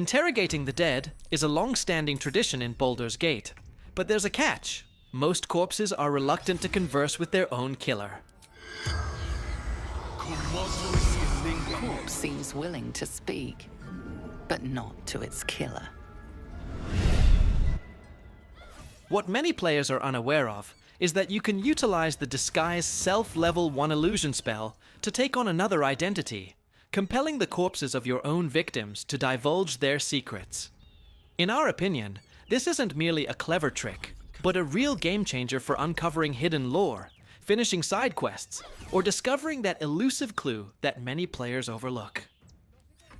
Interrogating the dead is a long-standing tradition in Baldur's Gate, but there's a catch. Most corpses are reluctant to converse with their own killer. Corpse seems willing to speak, but not to its killer. What many players are unaware of is that you can utilize the Disguise Self-Level 1 Illusion spell to take on another identity, compelling the corpses of your own victims to divulge their secrets. In our opinion, this isn't merely a clever trick, but a real game changer for uncovering hidden lore, finishing side quests, or discovering that elusive clue that many players overlook.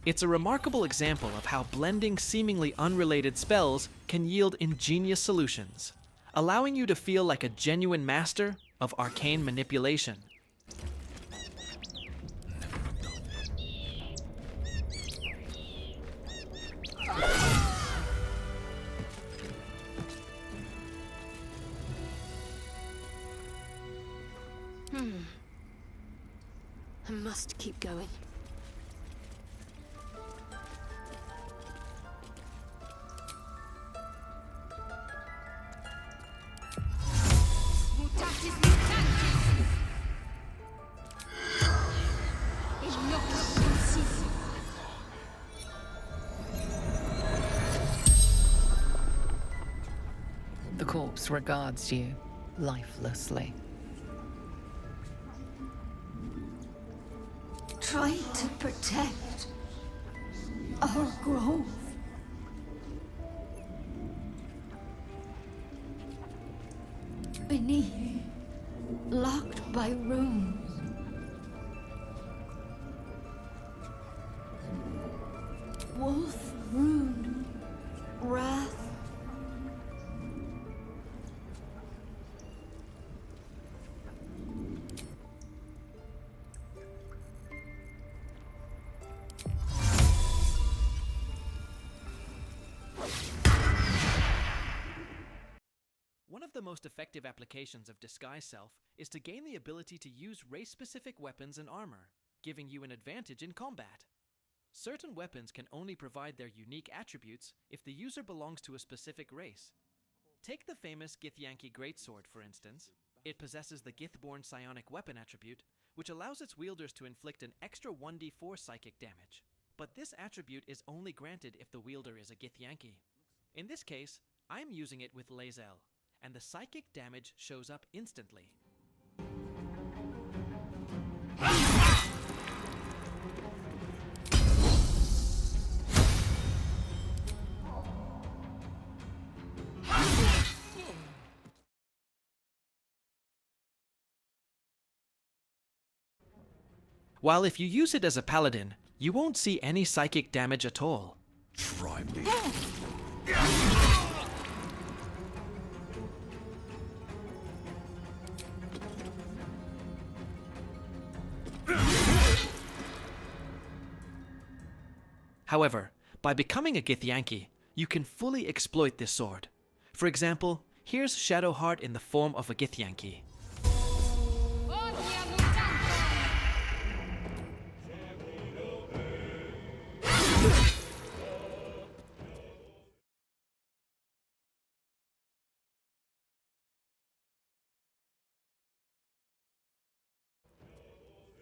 It's a remarkable example of how blending seemingly unrelated spells can yield ingenious solutions, allowing you to feel like a genuine master of arcane manipulation. I must keep going. The corpse regards you lifelessly. Try to protect our grove. Beneath, locked by runes. Wolf rune, wrath. One of the most effective applications of Disguise Self is to gain the ability to use race-specific weapons and armor, giving you an advantage in combat. Certain weapons can only provide their unique attributes if the user belongs to a specific race. Take the famous Githyanki Greatsword, for instance. It possesses the Githborn Psionic Weapon attribute, which allows its wielders to inflict an extra 1d4 psychic damage. But this attribute is only granted if the wielder is a Githyanki. In this case, I'm using it with Lae'zel, and the psychic damage shows up instantly. While if you use it as a paladin, you won't see any psychic damage at all. Try me. However, by becoming a Githyanki, you can fully exploit this sword. For example, here's Shadowheart in the form of a Githyanki.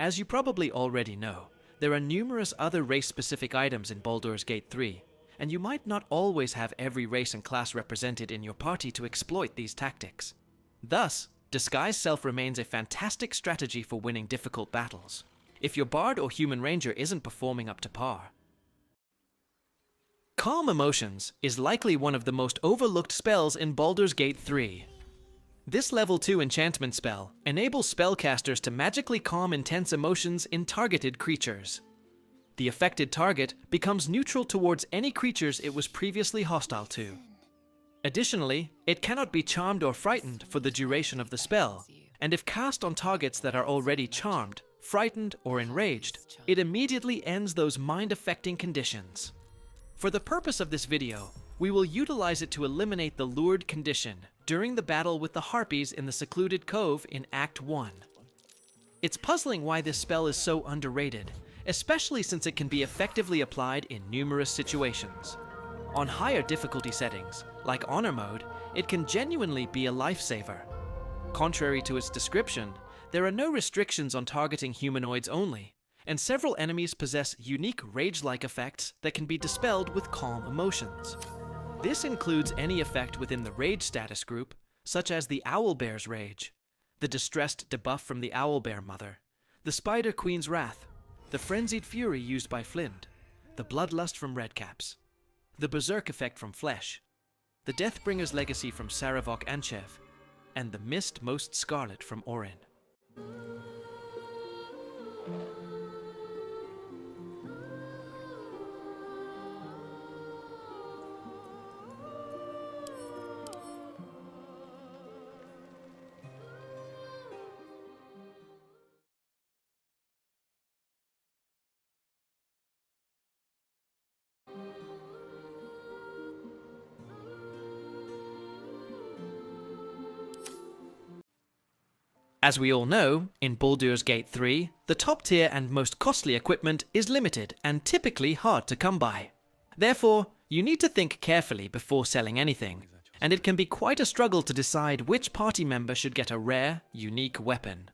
As you probably already know, there are numerous other race-specific items in Baldur's Gate 3, and you might not always have every race and class represented in your party to exploit these tactics. Thus, Disguise Self remains a fantastic strategy for winning difficult battles, if your bard or human ranger isn't performing up to par. Calm Emotions is likely one of the most overlooked spells in Baldur's Gate 3. This level 2 enchantment spell enables spellcasters to magically calm intense emotions in targeted creatures. The affected target becomes neutral towards any creatures it was previously hostile to. Additionally, it cannot be charmed or frightened for the duration of the spell, and if cast on targets that are already charmed, frightened, or enraged, it immediately ends those mind-affecting conditions. For the purpose of this video, we will utilize it to eliminate the lured condition during the battle with the Harpies in the secluded cove in Act 1. It's puzzling why this spell is so underrated, especially since it can be effectively applied in numerous situations. On higher difficulty settings, like Honor mode, it can genuinely be a lifesaver. Contrary to its description, there are no restrictions on targeting humanoids only, and several enemies possess unique rage-like effects that can be dispelled with calm emotions. This includes any effect within the rage status group, such as the Owlbear's Rage, the Distressed debuff from the Owlbear Mother, the Spider Queen's Wrath, the Frenzied Fury used by Flint, the Bloodlust from Redcaps, the Berserk effect from Flesh, the Deathbringer's Legacy from Saravok Anchev, and the Mist Most Scarlet from Orin. As we all know, in Baldur's Gate 3, the top tier and most costly equipment is limited and typically hard to come by. Therefore, you need to think carefully before selling anything, and it can be quite a struggle to decide which party member should get a rare, unique weapon.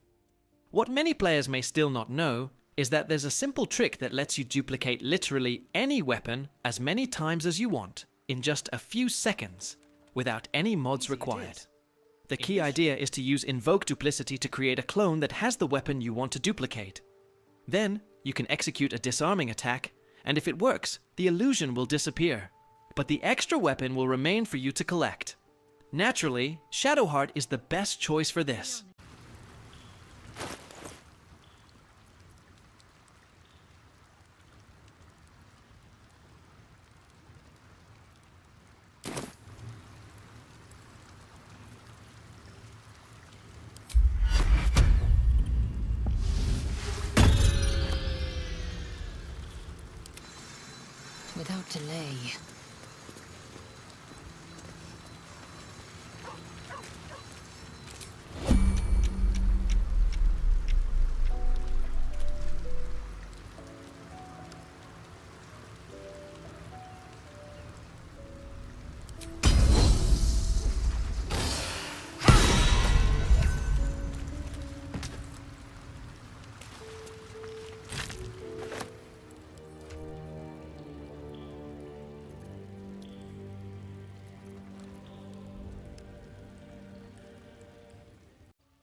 What many players may still not know is that there's a simple trick that lets you duplicate literally any weapon as many times as you want in just a few seconds, without any mods required. The key idea is to use Invoke Duplicity to create a clone that has the weapon you want to duplicate. Then, you can execute a disarming attack, and if it works, the illusion will disappear, but the extra weapon will remain for you to collect. Naturally, Shadowheart is the best choice for this. Without delay.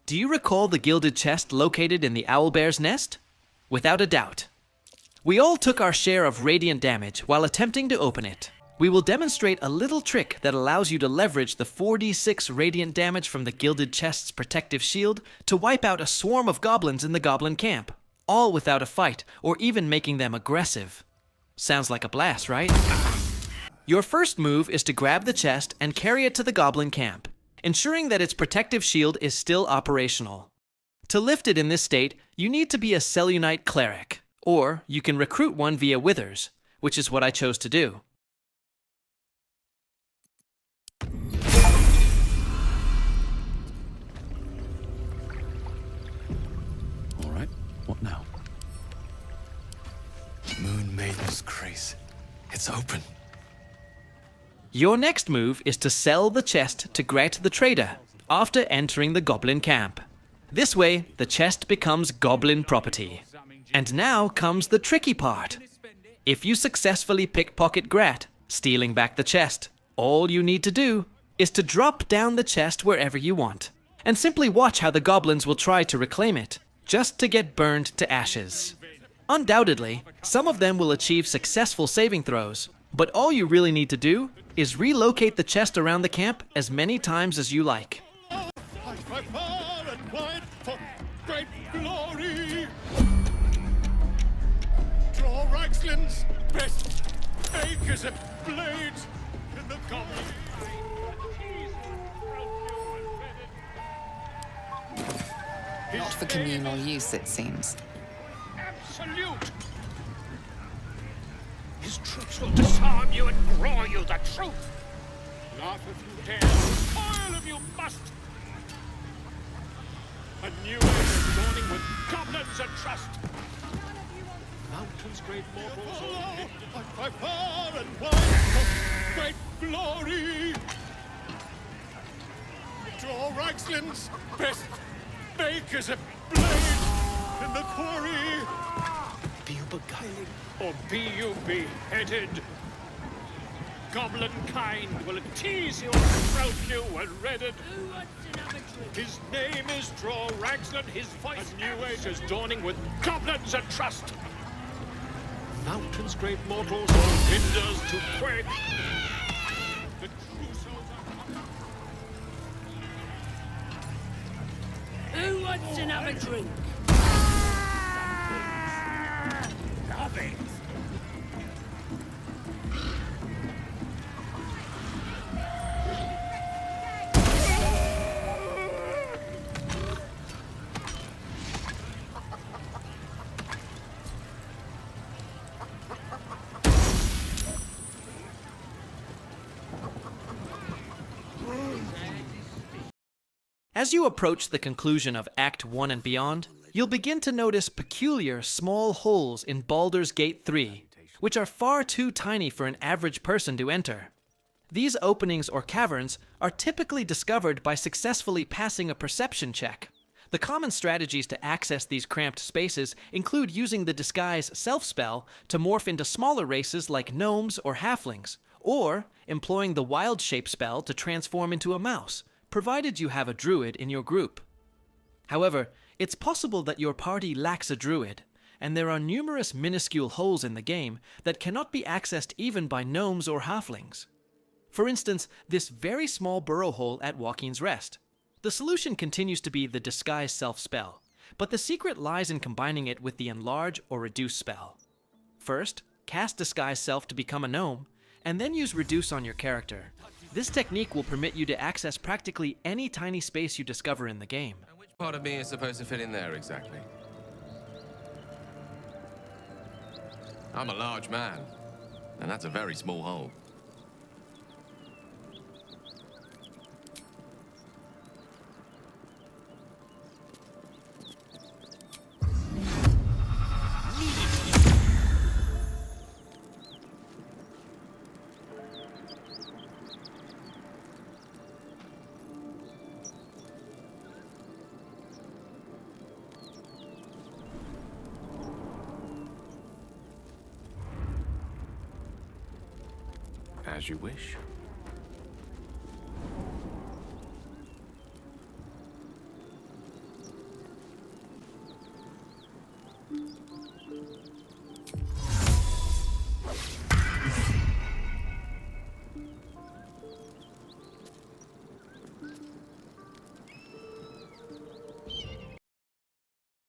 Do you recall the gilded chest located in the Owlbear's nest? Without a doubt. We all took our share of radiant damage while attempting to open it. We will demonstrate a little trick that allows you to leverage the 4d6 radiant damage from the gilded chest's protective shield to wipe out a swarm of goblins in the goblin camp, all without a fight or even making them aggressive. Sounds like a blast, right? Your first move is to grab the chest and carry it to the goblin camp, ensuring that its protective shield is still operational. To lift it in this state, you need to be a Selûnite cleric, or you can recruit one via Withers, which is what I chose to do. All right, what now? Moon Maiden's Grace. It's open. Your next move is to sell the chest to Gret the Trader after entering the goblin camp. This way, the chest becomes goblin property. And now comes the tricky part. If you successfully pickpocket Gret, stealing back the chest, all you need to do is to drop down the chest wherever you want, and simply watch how the goblins will try to reclaim it, just to get burned to ashes. Undoubtedly, some of them will achieve successful saving throws, but all you really need to do is relocate the chest around the camp as many times as you like. Fight by far and wide for great glory. Draw Raxlin's best acres and blades in the goblin. Not for communal use, it seems. Absolute. His troops will disarm you and grow you the truth. Laugh if you dare, toil if you must. A new era is dawning with goblins and trust. Mountains, great mortals, by far and wide, great glory. Draw Raxlin's best makers a blade in the quarry. Be you beguiling, Or be you beheaded? Goblin kind will tease you and sprout you and redden. His name is Draw Raxlin, his voice. A new age is dawning with goblins and trust. Mountains, great mortals, all hinders to quake. The true souls are... Who wants another drink? Love it. As you approach the conclusion of Act 1 and beyond, you'll begin to notice peculiar small holes in Baldur's Gate 3, which are far too tiny for an average person to enter. These openings or caverns are typically discovered by successfully passing a perception check. The common strategies to access these cramped spaces include using the Disguise self spell to morph into smaller races like gnomes or halflings, or employing the Wild Shape spell to transform into a mouse, provided you have a druid in your group. However, it's possible that your party lacks a druid, and there are numerous minuscule holes in the game that cannot be accessed even by gnomes or halflings. For instance, this very small burrow hole at Waukeen's Rest. The solution continues to be the Disguise self spell, but the secret lies in combining it with the Enlarge or Reduce spell. First, cast Disguise self to become a gnome, and then use Reduce on your character. This technique will permit you to access practically any tiny space you discover in the game. And which part of me is supposed to fit in there exactly? I'm a large man, and that's a very small hole. As you wish.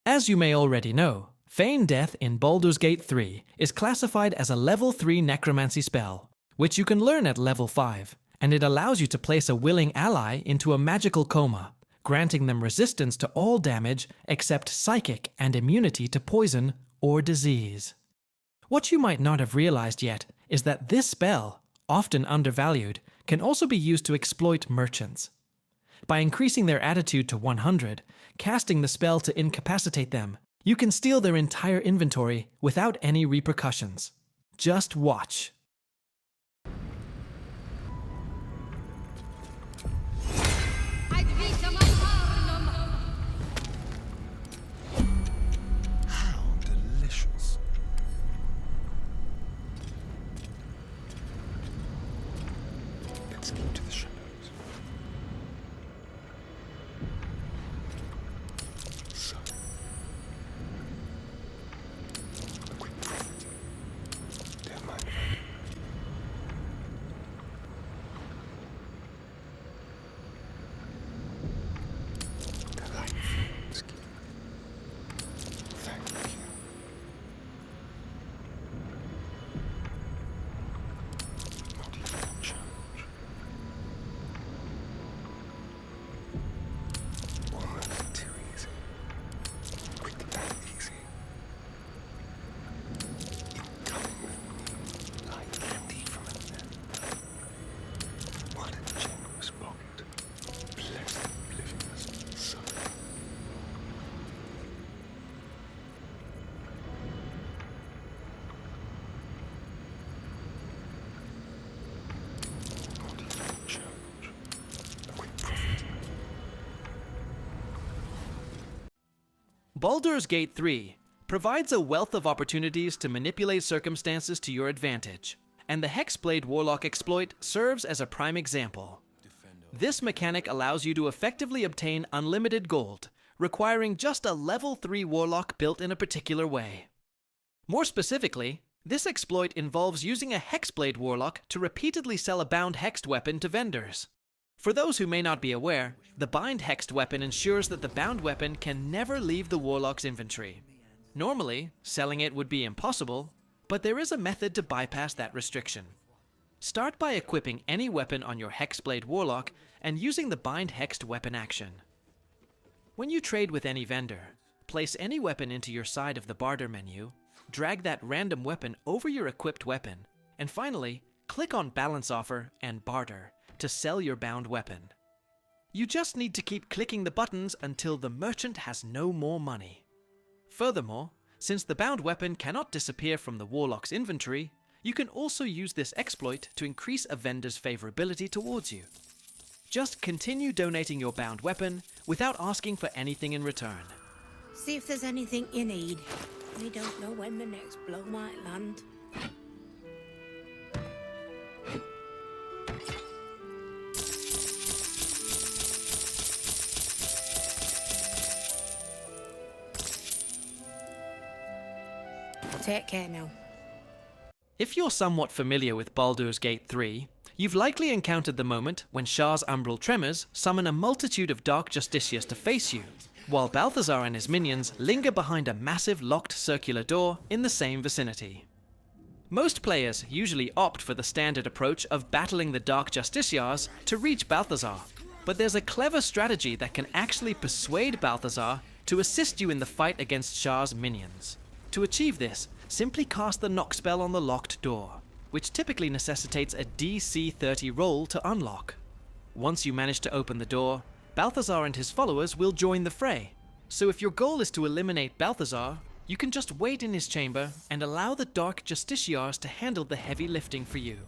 As you may already know, Feign Death in Baldur's Gate 3 is classified as a level 3 necromancy spell, which you can learn at level 5, and it allows you to place a willing ally into a magical coma, granting them resistance to all damage except psychic and immunity to poison or disease. What you might not have realized yet is that this spell, often undervalued, can also be used to exploit merchants. By increasing their attitude to 100, casting the spell to incapacitate them, you can steal their entire inventory without any repercussions. Just watch. how delicious. Let's keep to the shadows. So, a quick profit. Dear my friend. Baldur's Gate 3 provides a wealth of opportunities to manipulate circumstances to your advantage, and the Hexblade Warlock exploit serves as a prime example. This mechanic allows you to effectively obtain unlimited gold, requiring just a level 3 Warlock built in a particular way. More specifically, this exploit involves using a Hexblade Warlock to repeatedly sell a bound hexed weapon to vendors. For those who may not be aware, the bind hexed weapon ensures that the bound weapon can never leave the Warlock's inventory. Normally, selling it would be impossible, but there is a method to bypass that restriction. Start by equipping any weapon on your Hexblade Warlock and using the bind hexed weapon action. When you trade with any vendor, place any weapon into your side of the barter menu, drag that random weapon over your equipped weapon, and finally, click on Balance Offer and Barter to sell your bound weapon. You just need to keep clicking the buttons until the merchant has no more money. Furthermore, since the bound weapon cannot disappear from the Warlock's inventory, you can also use this exploit to increase a vendor's favorability towards you. Just continue donating your bound weapon without asking for anything in return. See if there's anything you need. We don't know when the next blow might land. Take care now. If you're somewhat familiar with Baldur's Gate 3, you've likely encountered the moment when Shah's umbral tremors summon a multitude of dark Justiciars to face you, while Balthazar and his minions linger behind a massive locked circular door in the same vicinity. Most players usually opt for the standard approach of battling the dark Justiciars to reach Balthazar, but there's a clever strategy that can actually persuade Balthazar to assist you in the fight against Shah's minions. To achieve this, simply cast the knock spell on the locked door, which typically necessitates a DC 30 roll to unlock. Once you manage to open the door, Balthazar and his followers will join the fray. So if your goal is to eliminate Balthazar, you can just wait in his chamber and allow the dark Justiciars to handle the heavy lifting for you.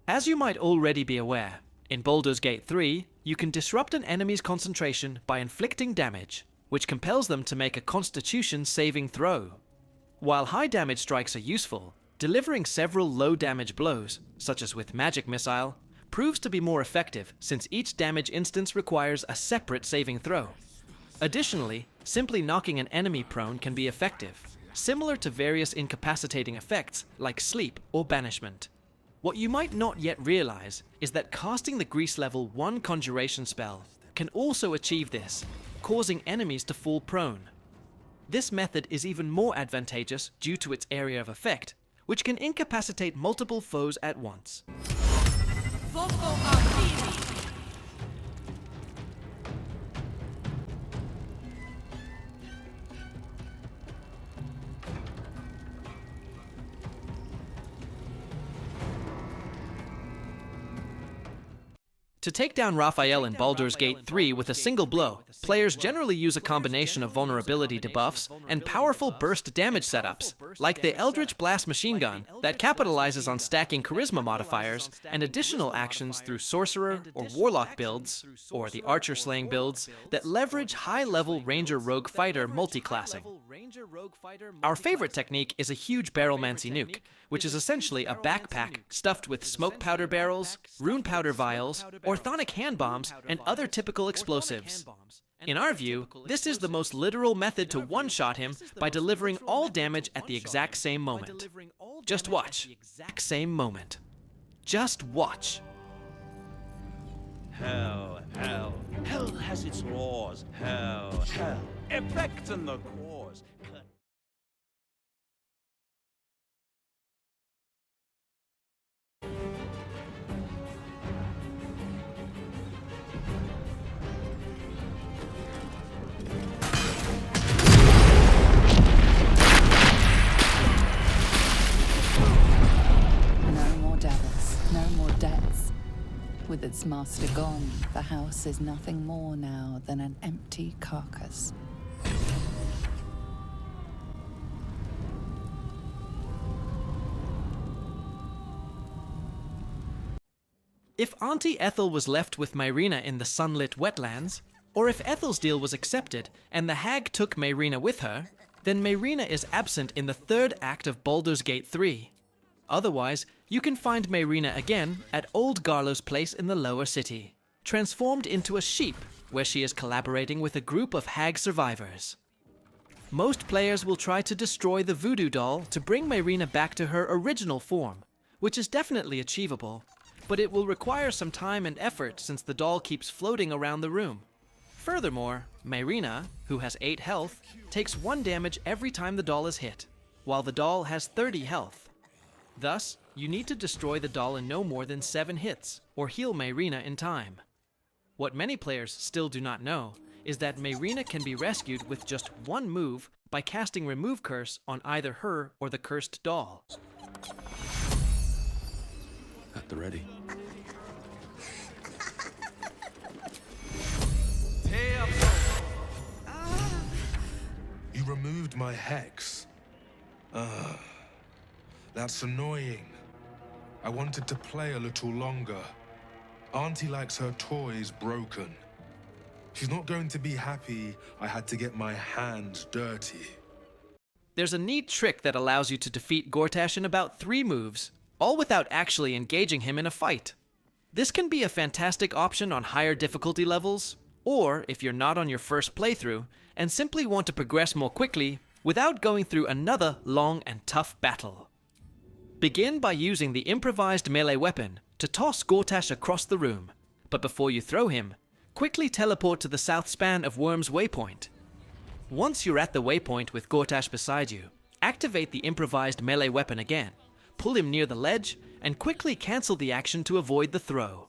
As you might already be aware, in Baldur's Gate 3, you can disrupt an enemy's concentration by inflicting damage, which compels them to make a Constitution saving throw. While high damage strikes are useful, delivering several low damage blows, such as with Magic Missile, proves to be more effective since each damage instance requires a separate saving throw. Additionally, simply knocking an enemy prone can be effective, similar to various incapacitating effects like sleep or banishment. What you might not yet realize is that casting the Grease level 1 conjuration spell can also achieve this, causing enemies to fall prone. This method is even more advantageous due to its area of effect, which can incapacitate multiple foes at once. To take down Raphael in Baldur's Gate 3 with a single blow, players generally use a combination of vulnerability debuffs and powerful burst damage setups, like the Eldritch Blast machine gun that capitalizes on stacking charisma modifiers, and additional actions through Sorcerer or Warlock builds, or the Archer Slaying builds, that leverage high-level Ranger Rogue Fighter multi-classing. Our favorite technique is a huge Barrelmancy nuke, which is essentially a backpack stuffed with smoke powder barrels, rune powder vials, orthonic hand bombs, and other typical explosives. In our view, this is the most literal method to one-shot him by delivering all damage at the exact same moment. Just watch. Exact same moment. Just watch. Hell, hell. Hell has its laws. Hell, hell. Effect and the cause. No more devils, no more debts. With its master gone, the house is nothing more now than an empty carcass. If Auntie Ethel was left with Mayrina in the sunlit wetlands, or if Ethel's deal was accepted and the hag took Mayrina with her, then Mayrina is absent in the third act of Baldur's Gate 3. Otherwise, you can find Mayrina again at Old Garlo's place in the lower city, transformed into a sheep where she is collaborating with a group of hag survivors. Most players will try to destroy the voodoo doll to bring Mayrina back to her original form, which is definitely achievable, but it will require some time and effort since the doll keeps floating around the room. Furthermore, Mayrina, who has 8 health, takes 1 damage every time the doll is hit, while the doll has 30 health. Thus, you need to destroy the doll in no more than 7 hits, or heal Mayrina in time. What many players still do not know is that Mayrina can be rescued with just 1 move by casting Remove Curse on either her or the cursed doll. At the ready. You removed my hex. That's annoying. I wanted to play a little longer. Auntie likes her toys broken. She's not going to be happy I had to get my hands dirty. There's a neat trick that allows you to defeat Gortash in about 3 moves, all without actually engaging him in a fight. This can be a fantastic option on higher difficulty levels, or if you're not on your first playthrough and simply want to progress more quickly without going through another long and tough battle. Begin by using the improvised melee weapon to toss Gortash across the room, but before you throw him, quickly teleport to the south span of Worm's waypoint. Once you're at the waypoint with Gortash beside you, activate the improvised melee weapon again, pull him near the ledge, and quickly cancel the action to avoid the throw.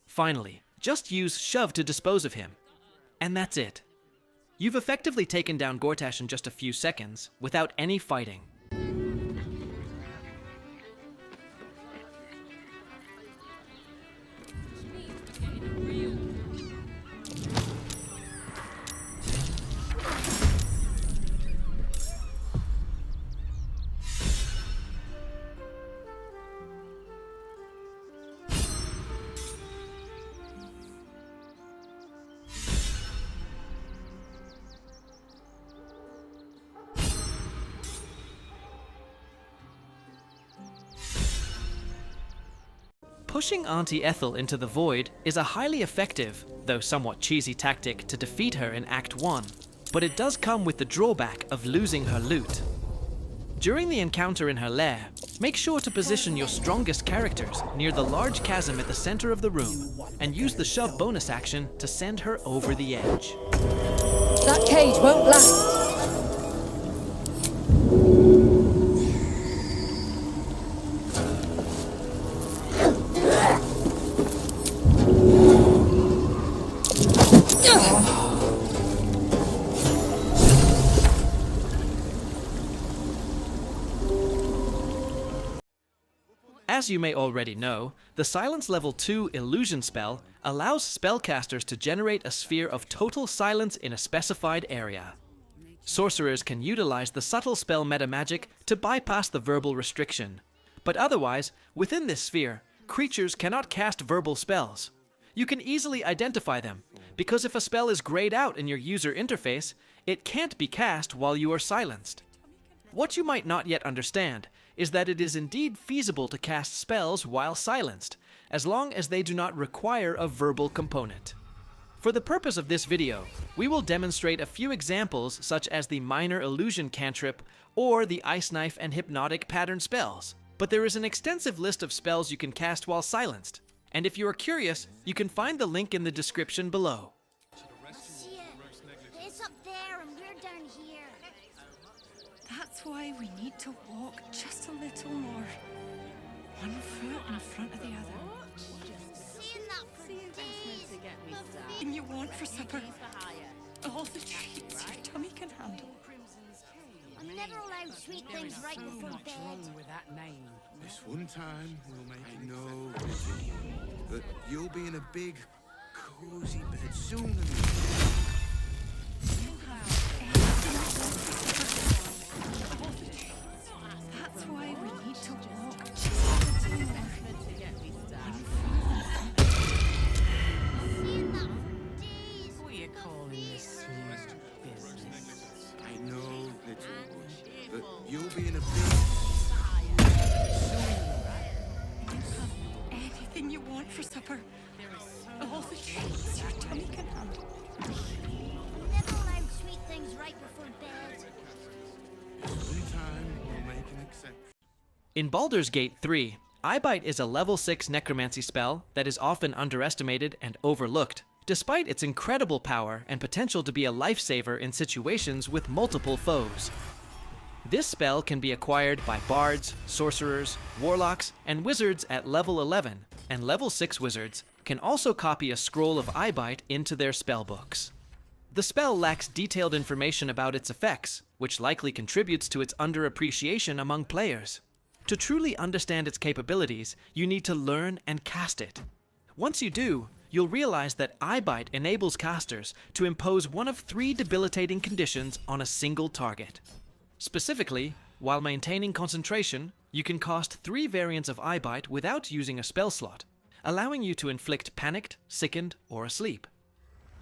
Finally, just use Shove to dispose of him. And that's it. You've effectively taken down Gortash in just a few seconds, without any fighting. Pushing Auntie Ethel into the void is a highly effective, though somewhat cheesy tactic to defeat her in Act 1, but it does come with the drawback of losing her loot. During the encounter in her lair, make sure to position your strongest characters near the large chasm at the center of the room, and use the Shove bonus action to send her over the edge. That cage won't last. As you may already know, the Silence Level 2 Illusion spell allows spellcasters to generate a sphere of total silence in a specified area. Sorcerers can utilize the subtle spell metamagic to bypass the verbal restriction, but otherwise, within this sphere, creatures cannot cast verbal spells. You can easily identify them, because if a spell is grayed out in your user interface, it can't be cast while you are silenced. What you might not yet understand is that it is indeed feasible to cast spells while silenced, as long as they do not require a verbal component. For the purpose of this video, we will demonstrate a few examples such as the Minor Illusion cantrip or the Ice Knife and Hypnotic pattern spells, but there is an extensive list of spells you can cast while silenced, And if you are curious, you can find the link in the description below. See it. It's up there and we're down here. That's why we need to walk just a little more. One foot in front of the other. Seeing that for days. Everything you want for supper. All the treats your tummy can handle. I'm never allowed sweet things right before bed. This one time we'll make it. I know, but you'll be in a big, cozy bed soon. That's why we need to walk just a little more. Seeing that for days. What are you calling this business? I know, little one, but you'll be in a big. Anything you want for supper. All the treats your tummy can handle. I'm never allowed sweet things right before bed. This one time we'll make an exception. In Baldur's Gate 3, Eyebite is a level 6 necromancy spell that is often underestimated and overlooked, despite its incredible power and potential to be a lifesaver in situations with multiple foes. This spell can be acquired by bards, sorcerers, warlocks, and wizards at level 11, and level 6 wizards can also copy a scroll of Eyebite into their spellbooks. The spell lacks detailed information about its effects, which likely contributes to its underappreciation among players. To truly understand its capabilities, you need to learn and cast it. Once you do, you'll realize that Eyebite enables casters to impose one of 3 debilitating conditions on a single target. Specifically, while maintaining concentration, you can cast 3 variants of Eyebite without using a spell slot, allowing you to inflict panicked, sickened, or asleep.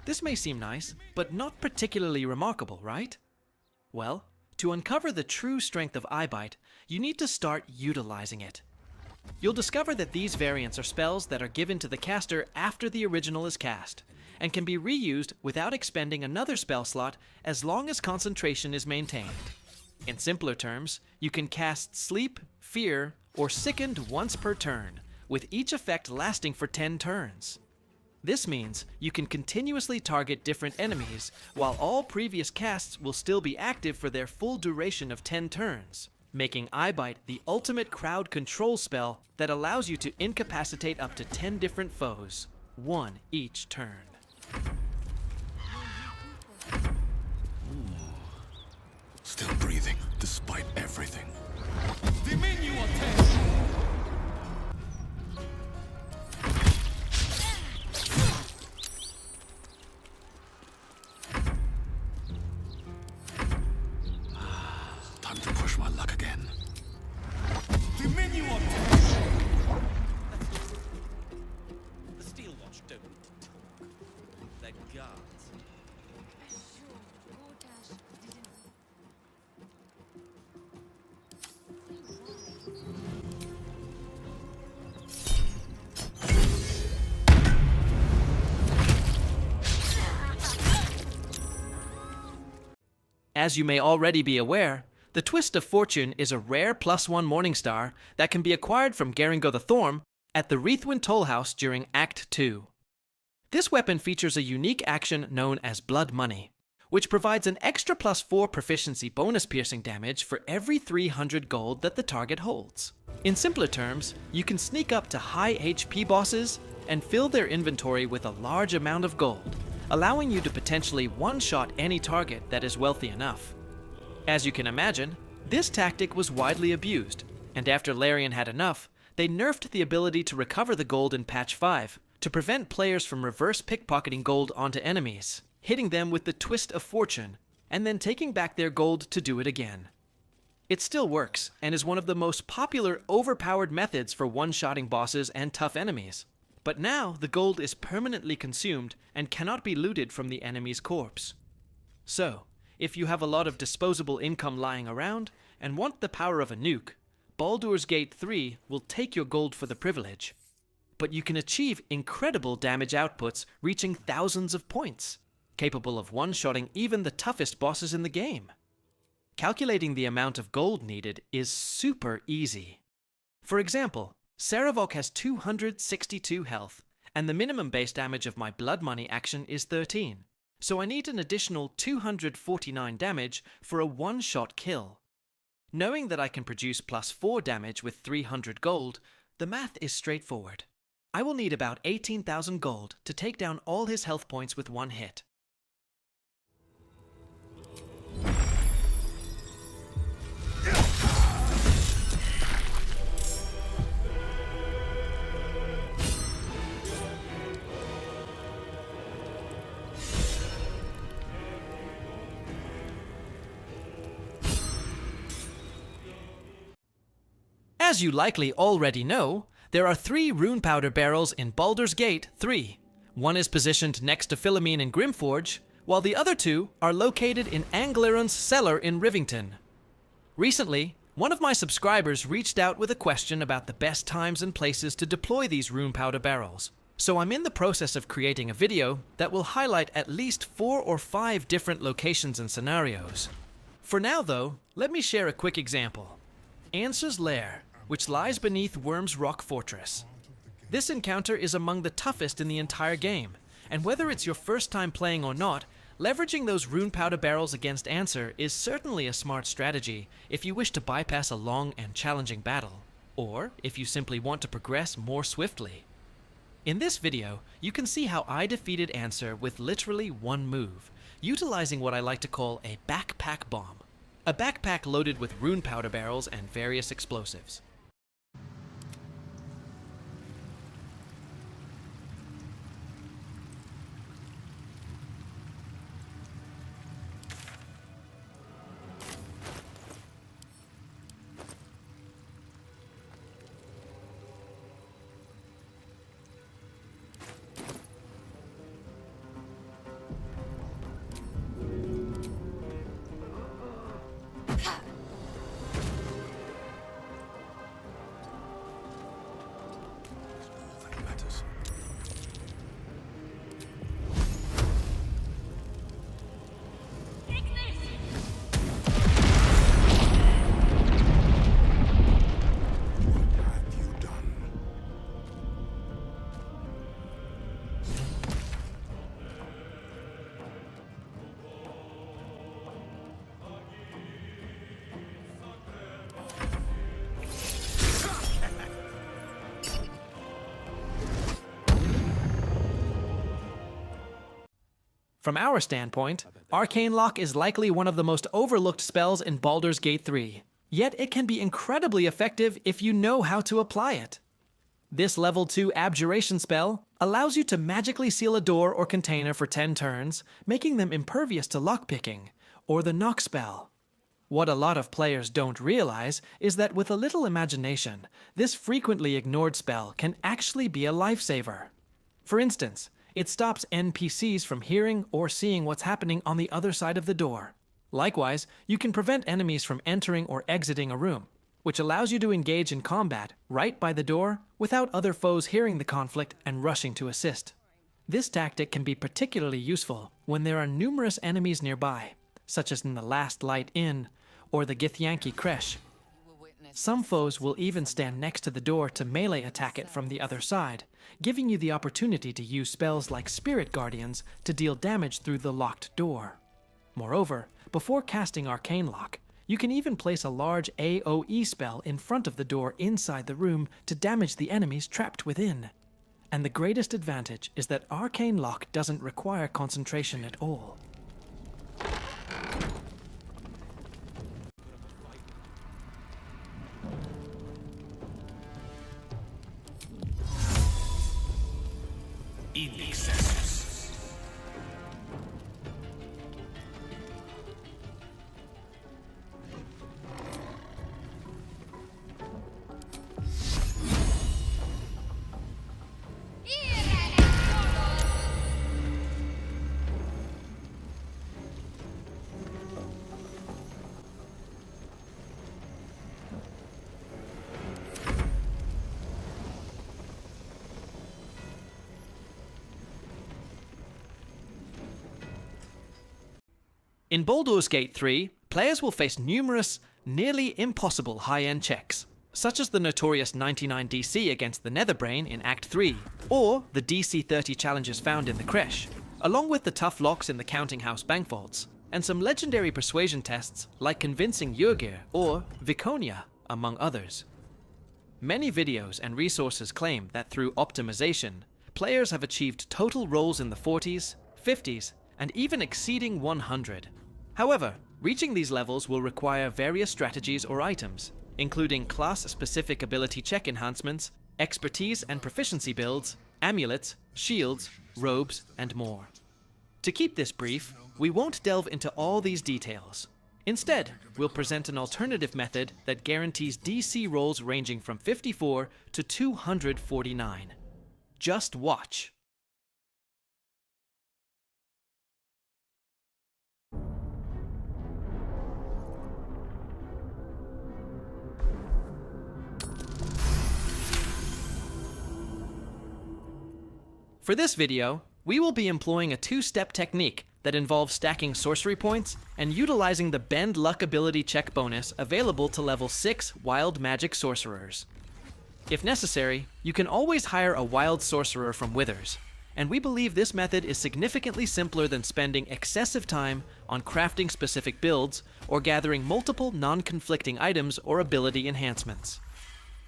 This may seem nice, but not particularly remarkable, right? Well, to uncover the true strength of Eyebite, you need to start utilizing it. You'll discover that these variants are spells that are given to the caster after the original is cast, and can be reused without expending another spell slot as long as concentration is maintained. In simpler terms, you can cast Sleep, Fear, or Sickened once per turn, with each effect lasting for 10 turns. This means you can continuously target different enemies, while all previous casts will still be active for their full duration of 10 turns, making Eyebite the ultimate crowd control spell that allows you to incapacitate up to 10 different foes, 1 each turn. Still breathing, despite everything. Time to push my luck again. The Steel Watch don't need to talk. They're guards. Gortash didn't. As you may already be aware, the Twist of Fortune is a rare +1 Morningstar that can be acquired from Geringo the Thorm at the Reithwin Tollhouse during Act 2. This weapon features a unique action known as Blood Money, which provides an extra +4 proficiency bonus piercing damage for every 300 gold that the target holds. In simpler terms, you can sneak up to high HP bosses and fill their inventory with a large amount of gold, allowing you to potentially one-shot any target that is wealthy enough. As you can imagine, this tactic was widely abused, and after Larian had enough, they nerfed the ability to recover the gold in Patch 5 to prevent players from reverse pickpocketing gold onto enemies, hitting them with the Twist of Fortune, and then taking back their gold to do it again. It still works, and is one of the most popular overpowered methods for one-shotting bosses and tough enemies. But now the gold is permanently consumed and cannot be looted from the enemy's corpse. So, if you have a lot of disposable income lying around and want the power of a nuke, Baldur's Gate 3 will take your gold for the privilege. But you can achieve incredible damage outputs reaching thousands of points, capable of one-shotting even the toughest bosses in the game. Calculating the amount of gold needed is super easy. For example, Sarevok has 262 health, and the minimum base damage of my Blood Money action is 13, so I need an additional 249 damage for a one-shot kill. Knowing that I can produce +4 damage with 300 gold, the math is straightforward. I will need about 18,000 gold to take down all his health points with one hit. As you likely already know, there are 3 rune powder barrels in Baldur's Gate 3. One is positioned next to Philomene in Grimforge, while the other 2 are located in Angliron's cellar in Rivington. Recently, one of my subscribers reached out with a question about the best times and places to deploy these rune powder barrels, so I'm in the process of creating a video that will highlight at least 4 or 5 different locations and scenarios. For now though, let me share a quick example. Ansur's Lair, which lies beneath Worm's Rock Fortress. This encounter is among the toughest in the entire game, and whether it's your first time playing or not, leveraging those rune powder barrels against Ansur is certainly a smart strategy if you wish to bypass a long and challenging battle, or if you simply want to progress more swiftly. In this video, you can see how I defeated Ansur with literally one move, utilizing what I like to call a backpack bomb. A backpack loaded with rune powder barrels and various explosives. From our standpoint, Arcane Lock is likely one of the most overlooked spells in Baldur's Gate 3, yet it can be incredibly effective if you know how to apply it. This level 2 Abjuration spell allows you to magically seal a door or container for 10 turns, making them impervious to lockpicking, or the Knock spell. What a lot of players don't realize is that with a little imagination, this frequently ignored spell can actually be a lifesaver. For instance, it stops NPCs from hearing or seeing what's happening on the other side of the door. Likewise, you can prevent enemies from entering or exiting a room, which allows you to engage in combat right by the door without other foes hearing the conflict and rushing to assist. This tactic can be particularly useful when there are numerous enemies nearby, such as in the Last Light Inn or the Githyanki Creche. Some foes will even stand next to the door to melee attack it from the other side, giving you the opportunity to use spells like Spirit Guardians to deal damage through the locked door. Moreover, before casting Arcane Lock, you can even place a large AoE spell in front of the door inside the room to damage the enemies trapped within. And the greatest advantage is that Arcane Lock doesn't require concentration at all. In excessus. In Baldur's Gate 3, players will face numerous, nearly impossible high-end checks. such as the notorious 99 DC against the Netherbrain in Act 3, or the DC 30 challenges found in the Creche, along with the tough locks in the Counting House bank vaults, and some legendary persuasion tests like convincing Jurgir or Viconia, among others. Many videos and resources claim that through optimization, players have achieved total rolls in the 40s, 50s, and even exceeding 100. However, reaching these levels will require various strategies or items, including class-specific ability check enhancements, expertise and proficiency builds, amulets, shields, robes, and more. To keep this brief, we won't delve into all these details. Instead, we'll present an alternative method that guarantees DC rolls ranging from 54 to 249. Just watch. For this video, we will be employing a two-step technique that involves stacking sorcery points and utilizing the Bend Luck ability check bonus available to level 6 Wild Magic Sorcerers. If necessary, you can always hire a Wild Sorcerer from Withers, and we believe this method is significantly simpler than spending excessive time on crafting specific builds or gathering multiple non-conflicting items or ability enhancements.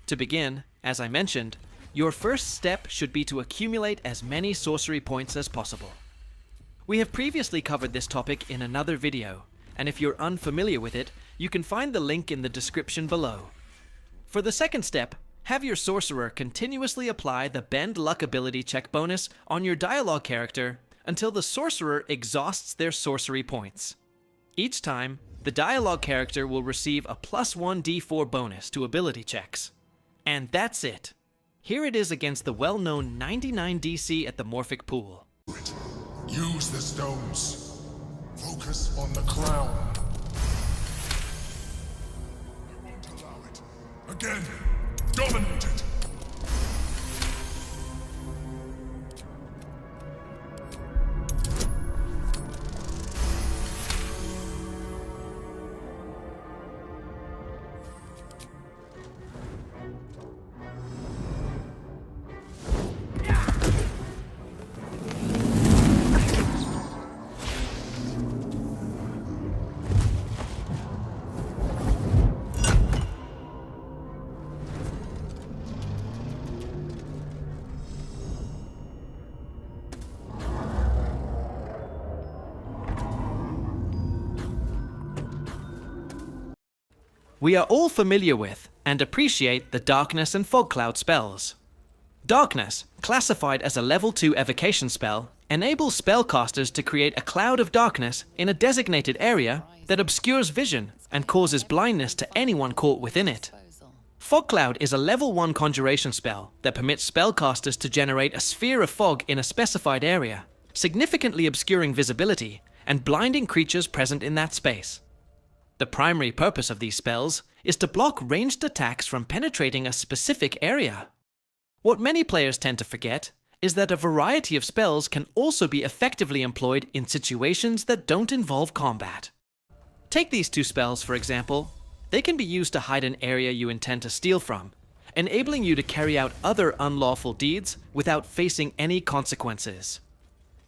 To begin, as I mentioned, your first step should be to accumulate as many sorcery points as possible. We have previously covered this topic in another video, and if you're unfamiliar with it, you can find the link in the description below. For the second step, have your sorcerer continuously apply the Bend Luck ability check bonus on your dialogue character until the sorcerer exhausts their sorcery points. Each time, the dialogue character will receive a +1 d4 bonus to ability checks. And that's it. Here it is against the well-known 99 DC at the Morphic Pool. Use the stones. Focus on the crown. We won't allow it. Again, dominate it. We are all familiar with and appreciate the Darkness and Fog Cloud spells. Darkness, classified as a level 2 evocation spell, enables spellcasters to create a cloud of darkness in a designated area that obscures vision and causes blindness to anyone caught within it. Fog Cloud is a level 1 conjuration spell that permits spellcasters to generate a sphere of fog in a specified area, significantly obscuring visibility and blinding creatures present in that space. The primary purpose of these spells is to block ranged attacks from penetrating a specific area. What many players tend to forget is that a variety of spells can also be effectively employed in situations that don't involve combat. Take these two spells, for example. They can be used to hide an area you intend to steal from, enabling you to carry out other unlawful deeds without facing any consequences.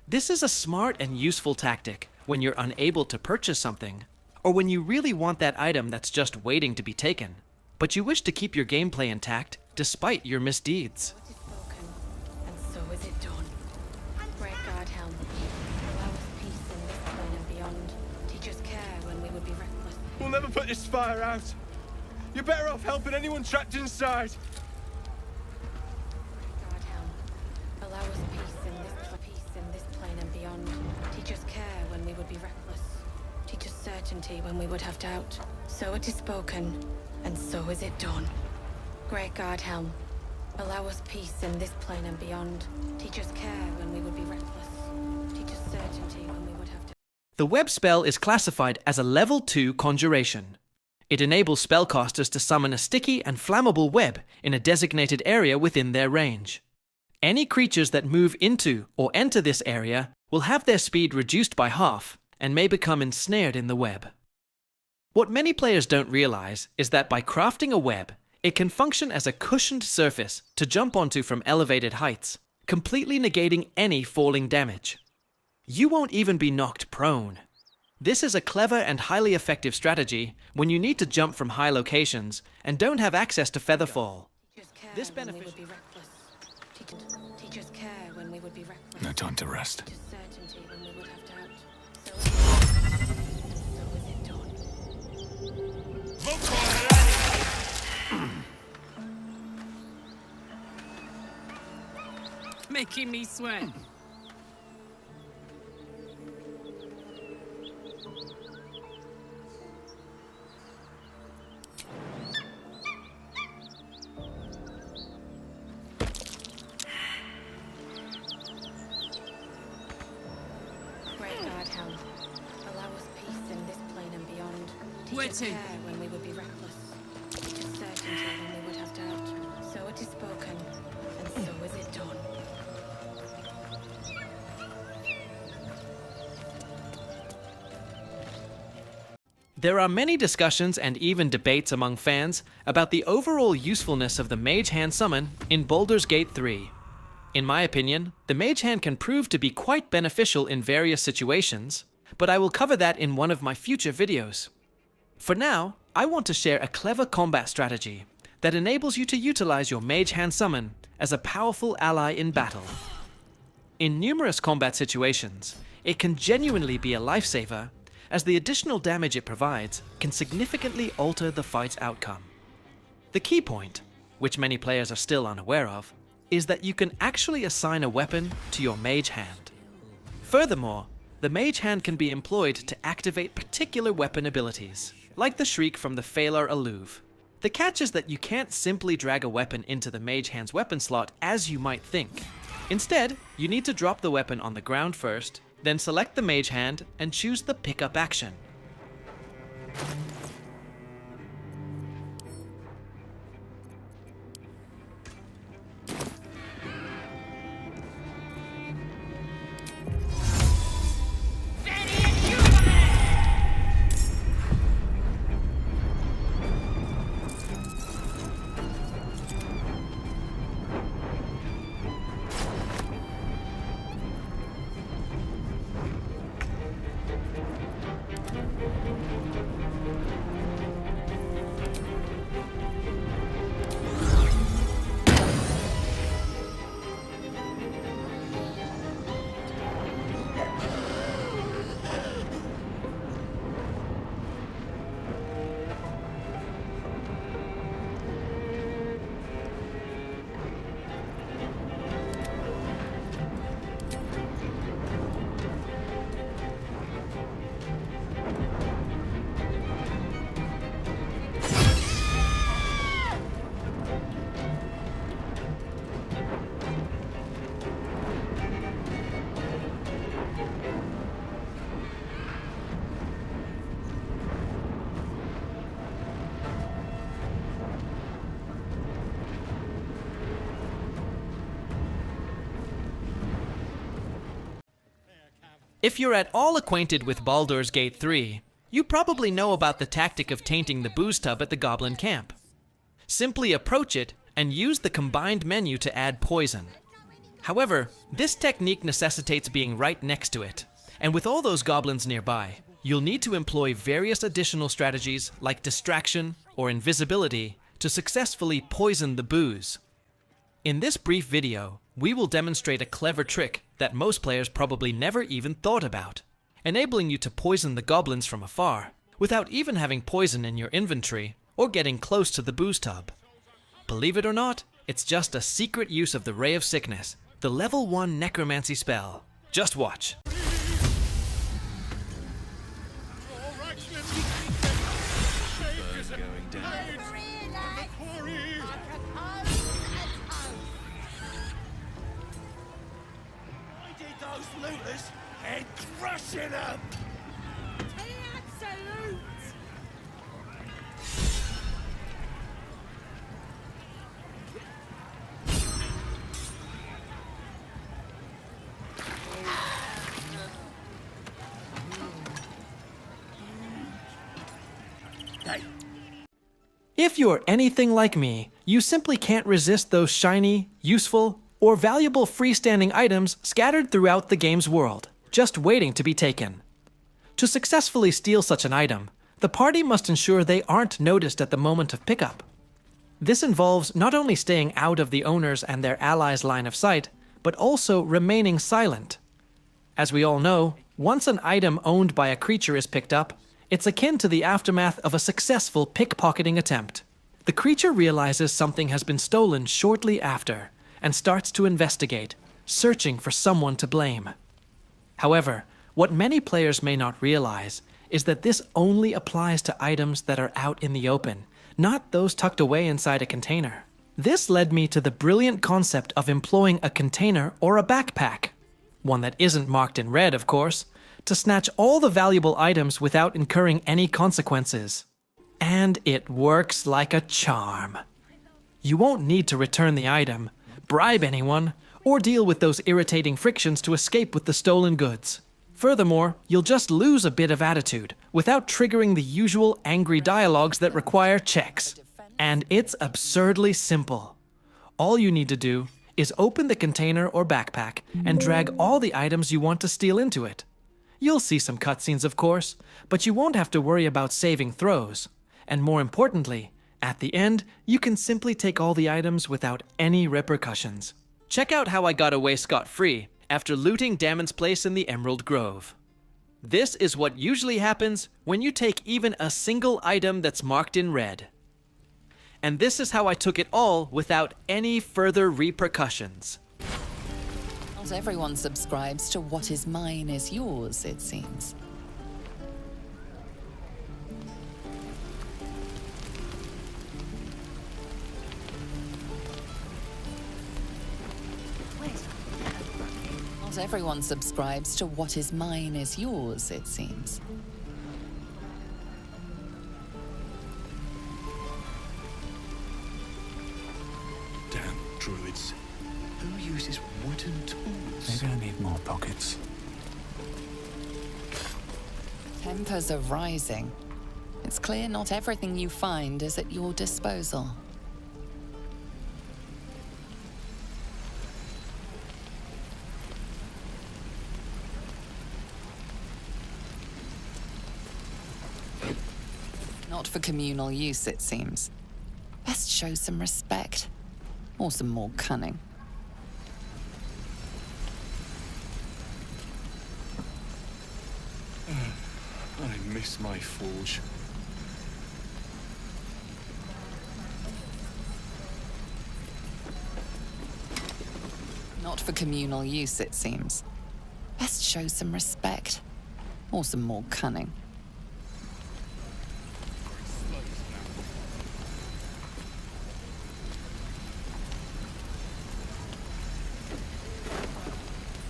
This is a smart and useful tactic when you're unable to purchase something, or when you really want that item that's just waiting to be taken, but you wish to keep your gameplay intact despite your misdeeds. And so is it done. Great God, helm. Allow us peace in this plane and beyond. Teach us care when we would be reckless. We'll never put this fire out. You're better off helping anyone trapped inside. God, helm. Allow us peace in this plane and beyond. Teach us care when we would be reckless. Teach us certainty when we would have doubt. So it is spoken, and so is it done. Great God, helm. Allow us peace in this plane and beyond. Teach us care when we would be reckless. Teach us certainty when we would have doubt. The web spell is classified as a level 2 conjuration. It enables spellcasters to summon a sticky and flammable web in a designated area within their range. Any creatures that move into or enter this area will have their speed reduced by half and may become ensnared in the web. What many players don't realize is that by crafting a web, It can function as a cushioned surface to jump onto from elevated heights, completely negating any falling damage. You won't even be knocked prone. This is a clever and highly effective strategy when you need to jump from high locations and don't have access to featherfall. This benefit. Teachers care when we would be reckless. No time to rest. Certainty when we would have doubt. So is it done. Making me sweat. Great God, Hell. Allow us peace in this plane and beyond. Teachers Waiting. care when we would be reckless. Teachers certainty when we would have doubt. So it is spoken, and so is it done. There are many discussions and even debates among fans about the overall usefulness of the Mage Hand summon in Baldur's Gate 3. In my opinion, the Mage Hand can prove to be quite beneficial in various situations, but I will cover that in one of my future videos. For now, I want to share a clever combat strategy that enables you to utilize your Mage Hand summon as a powerful ally in battle. In numerous combat situations, it can genuinely be a lifesaver, as the additional damage it provides can significantly alter the fight's outcome. The key point, which many players are still unaware of, is that you can actually assign a weapon to your Mage Hand. Furthermore, the Mage Hand can be employed to activate particular weapon abilities, like the Shriek from the Phalar Alluve. The catch is that you can't simply drag a weapon into the Mage Hand's weapon slot as you might think. Instead, you need to drop the weapon on the ground first, then select the Mage Hand and choose the pickup action. If you're at all acquainted with Baldur's Gate 3, you probably know about the tactic of tainting the booze tub at the Goblin camp. Simply approach it and use the combined menu to add poison. However, this technique necessitates being right next to it, and with all those goblins nearby, you'll need to employ various additional strategies like distraction or invisibility to successfully poison the booze. In this brief video, we will demonstrate a clever trick that most players probably never even thought about, enabling you to poison the goblins from afar, without even having poison in your inventory or getting close to the booze tub. Believe it or not, it's just a secret use of the Ray of Sickness, the level 1 necromancy spell. Just watch. And crushing them! Absolute! If you're anything like me, you simply can't resist those shiny, useful, or valuable freestanding items scattered throughout the game's world, just waiting to be taken. To successfully steal such an item, the party must ensure they aren't noticed at the moment of pickup. This involves not only staying out of the owner's and their allies' line of sight, but also remaining silent. As we all know, once an item owned by a creature is picked up, it's akin to the aftermath of a successful pickpocketing attempt. The creature realizes something has been stolen shortly after, and starts to investigate, searching for someone to blame. However, what many players may not realize is that this only applies to items that are out in the open, not those tucked away inside a container. This led me to the brilliant concept of employing a container or a backpack, one that isn't marked in red, of course, to snatch all the valuable items without incurring any consequences. And it works like a charm. You won't need to return the item, bribe anyone, or deal with those irritating frictions to escape with the stolen goods. Furthermore, you'll just lose a bit of attitude without triggering the usual angry dialogues that require checks. And it's absurdly simple. All you need to do is open the container or backpack and drag all the items you want to steal into it. You'll see some cutscenes, of course, but you won't have to worry about saving throws. And more importantly, at the end, you can simply take all the items without any repercussions. Check out how I got away scot-free after looting Damon's place in the Emerald Grove. This is what usually happens when you take even a single item that's marked in red. And this is how I took it all without any further repercussions. Not everyone subscribes to what is mine is yours, it seems. Not everyone subscribes to what is mine is yours, it seems. Damn druids. Who uses wooden tools? Maybe I need more pockets. Tempers are rising. It's clear not everything you find is at your disposal. Not for communal use, it seems. Best show some respect. Or some more cunning. I miss my forge. Not for communal use, it seems. Best show some respect. Or some more cunning.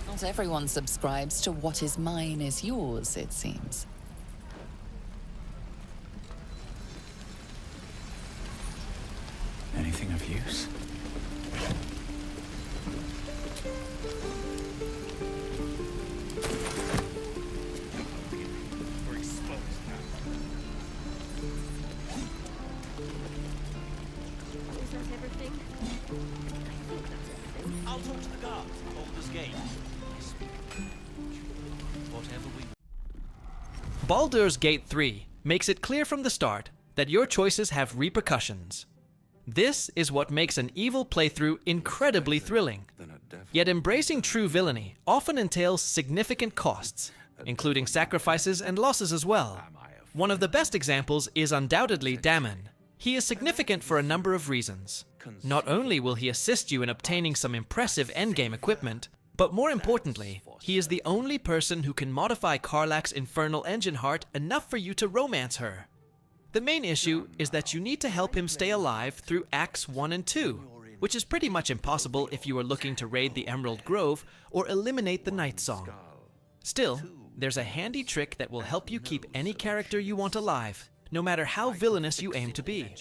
Not everyone subscribes to what is mine is yours, it seems. Anything of use? We're exposed now. Is that everything? I think that's everything. I'll talk to the guards at Baldur's Gate. Whatever we... Baldur's Gate 3 makes it clear from the start that your choices have repercussions. This is what makes an evil playthrough incredibly thrilling. Yet embracing true villainy often entails significant costs, including sacrifices and losses as well. One of the best examples is undoubtedly Damon. He is significant for a number of reasons. Not only will he assist you in obtaining some impressive endgame equipment, but more importantly, he is the only person who can modify Karlach's infernal engine heart enough for you to romance her. The main issue is that you need to help him stay alive through Acts 1 and 2, which is pretty much impossible if you are looking to raid the Emerald Grove or eliminate the Night Song. Still, there's a handy trick that will help you keep any character you want alive, no matter how villainous you aim to be.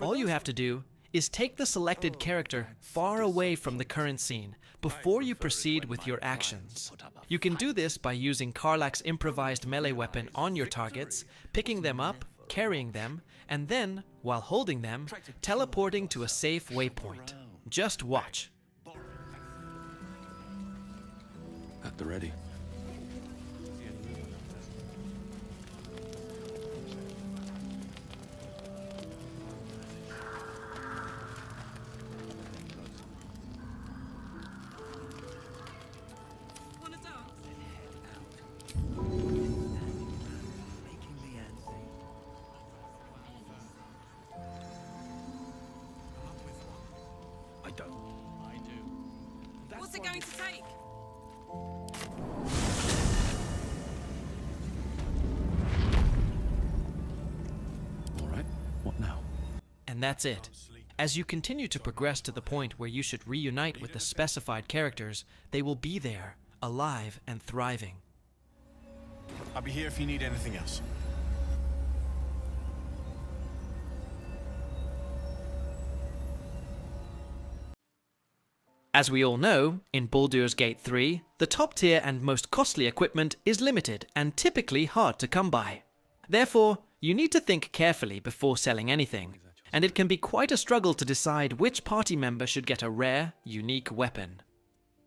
All you have to do is take the selected character far away from the current scene before you proceed with your actions. You can do this by using Karlach's improvised melee weapon on your targets, picking them up, carrying them, and then, while holding them, teleporting to a safe waypoint. Just watch. At the ready. What's it going to take? All right, what now? And that's it. As you continue to progress to the point where you should reunite with the specified characters, they will be there, alive and thriving. I'll be here if you need anything else. As we all know, in Baldur's Gate 3, the top tier and most costly equipment is limited and typically hard to come by. Therefore, you need to think carefully before selling anything, and it can be quite a struggle to decide which party member should get a rare, unique weapon.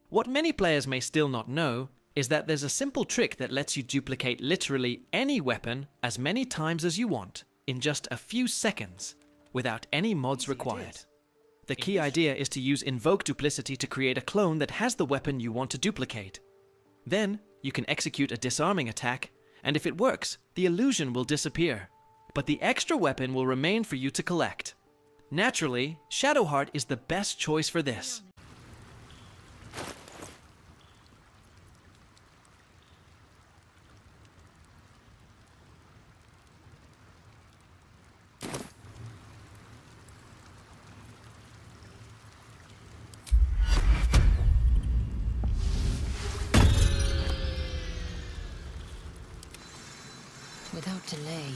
What many players may still not know is that there's a simple trick that lets you duplicate literally any weapon as many times as you want in just a few seconds, without any mods required. The key idea is to use Invoke Duplicity to create a clone that has the weapon you want to duplicate. Then, you can execute a disarming attack, and if it works, the illusion will disappear. But the extra weapon will remain for you to collect. Naturally, Shadowheart is the best choice for this. Without delay.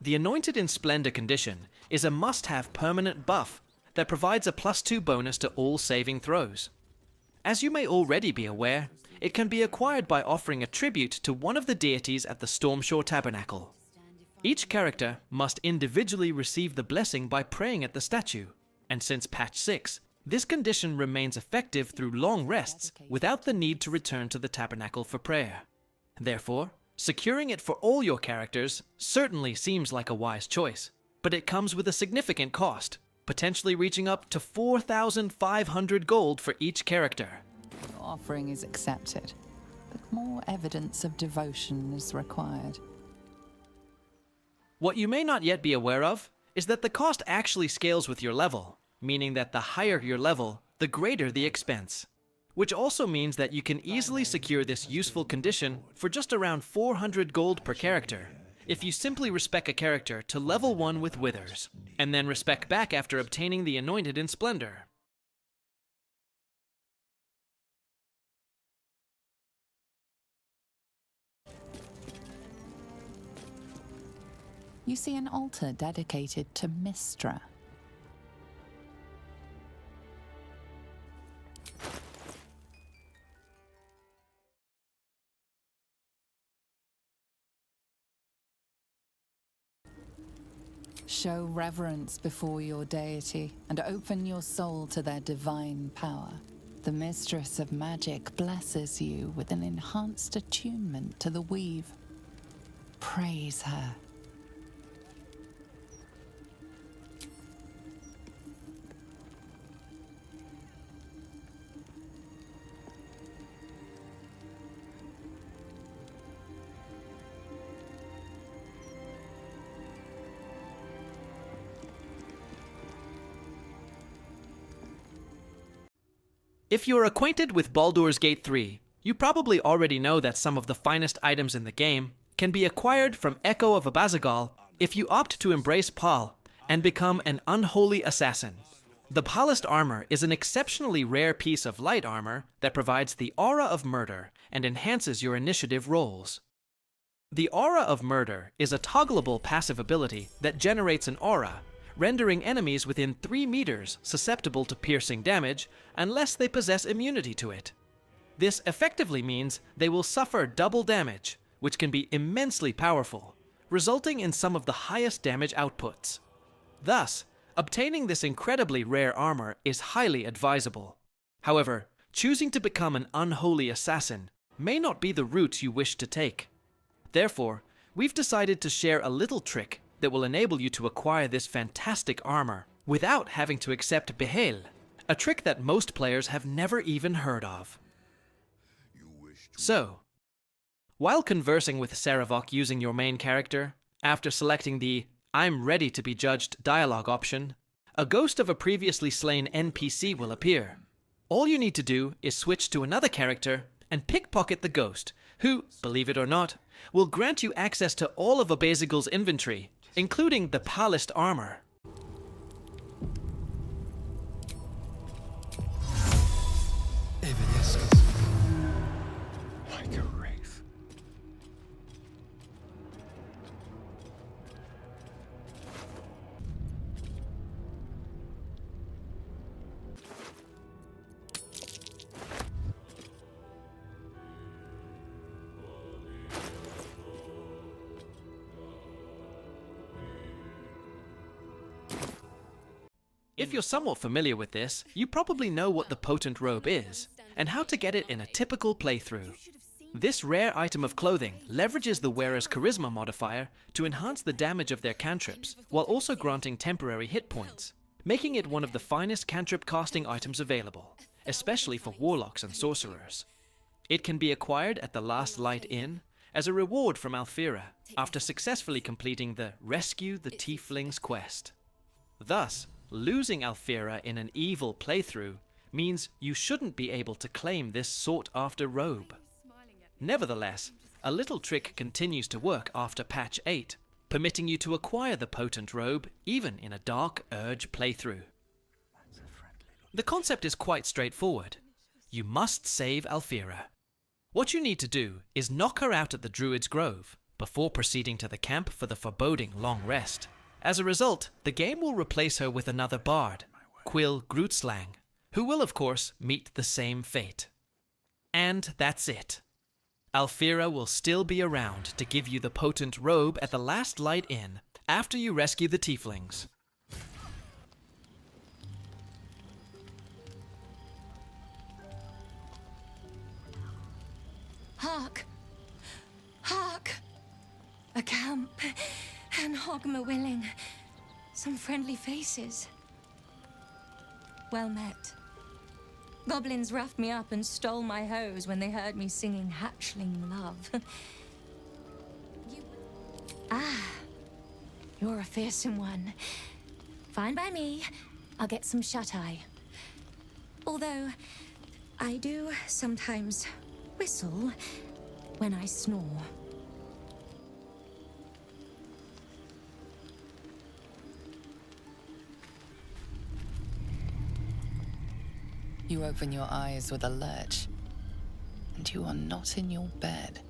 The Anointed in Splendour condition is a must-have permanent buff that provides a +2 bonus to all saving throws. As you may already be aware, it can be acquired by offering a tribute to one of the deities at the Stormshore Tabernacle. Each character must individually receive the blessing by praying at the statue, and since patch 6, this condition remains effective through long rests without the need to return to the Tabernacle for prayer. Therefore, securing it for all your characters certainly seems like a wise choice, but it comes with a significant cost, potentially reaching up to 4,500 gold for each character. Your offering is accepted, but more evidence of devotion is required. What you may not yet be aware of is that the cost actually scales with your level, meaning that the higher your level, the greater the expense. Which also means that you can easily secure this useful condition for just around 400 gold per character, if you simply respec a character to level 1 with Withers, and then respec back after obtaining the Anointed in Splendour. You see an altar dedicated to Mistra. Show reverence before your deity and open your soul to their divine power. The Mistress of Magic blesses you with an enhanced attunement to the weave. Praise her. If you're acquainted with Baldur's Gate 3, you probably already know that some of the finest items in the game can be acquired from Echo of Abazagal if you opt to embrace Bhaal and become an unholy assassin. The Bhaalist armor is an exceptionally rare piece of light armor that provides the aura of murder and enhances your initiative rolls. The Aura of Murder is a toggleable passive ability that generates an aura, rendering enemies within 3 meters susceptible to piercing damage unless they possess immunity to it. This effectively means they will suffer double damage, which can be immensely powerful, resulting in some of the highest damage outputs. Thus, obtaining this incredibly rare armor is highly advisable. However, choosing to become an unholy assassin may not be the route you wish to take. Therefore, we've decided to share a little trick that will enable you to acquire this fantastic armor without having to accept Bhaal, a trick that most players have never even heard of. So, while conversing with Sarevok using your main character, after selecting the "I'm ready to be judged" dialogue option, a ghost of a previously slain NPC will appear. All you need to do is switch to another character and pickpocket the ghost, who, believe it or not, will grant you access to all of Abazagal's inventory, including the Bhaalist armor. Like a wraith. If you're somewhat familiar with this, you probably know what the Potent Robe is, and how to get it in a typical playthrough. This rare item of clothing leverages the wearer's charisma modifier to enhance the damage of their cantrips, while also granting temporary hit points, making it one of the finest cantrip casting items available, especially for warlocks and sorcerers. It can be acquired at the Last Light Inn as a reward from Alfira after successfully completing the Rescue the Tieflings quest. Thus, losing Alfira in an evil playthrough means you shouldn't be able to claim this sought-after robe. Nevertheless, a little trick continues to work after patch 8, permitting you to acquire the Potent Robe even in a Dark Urge playthrough. The concept is quite straightforward. You must save Alfira. What you need to do is knock her out at the Druid's Grove before proceeding to the camp for the foreboding long rest. As a result, the game will replace her with another bard, Quill Grootslang, who will of course meet the same fate. And that's it. Alfira will still be around to give you the Potent Robe at the Last Light Inn after you rescue the Tieflings. Hark! Hark! A camp, and Hogma willing. Some friendly faces. Well met. Goblins roughed me up and stole my hose when they heard me singing Hatchling Love. You're a fearsome one. Fine by me. I'll get some shut-eye. Although, I do sometimes whistle when I snore. You open your eyes with a lurch, and you are not in your bed.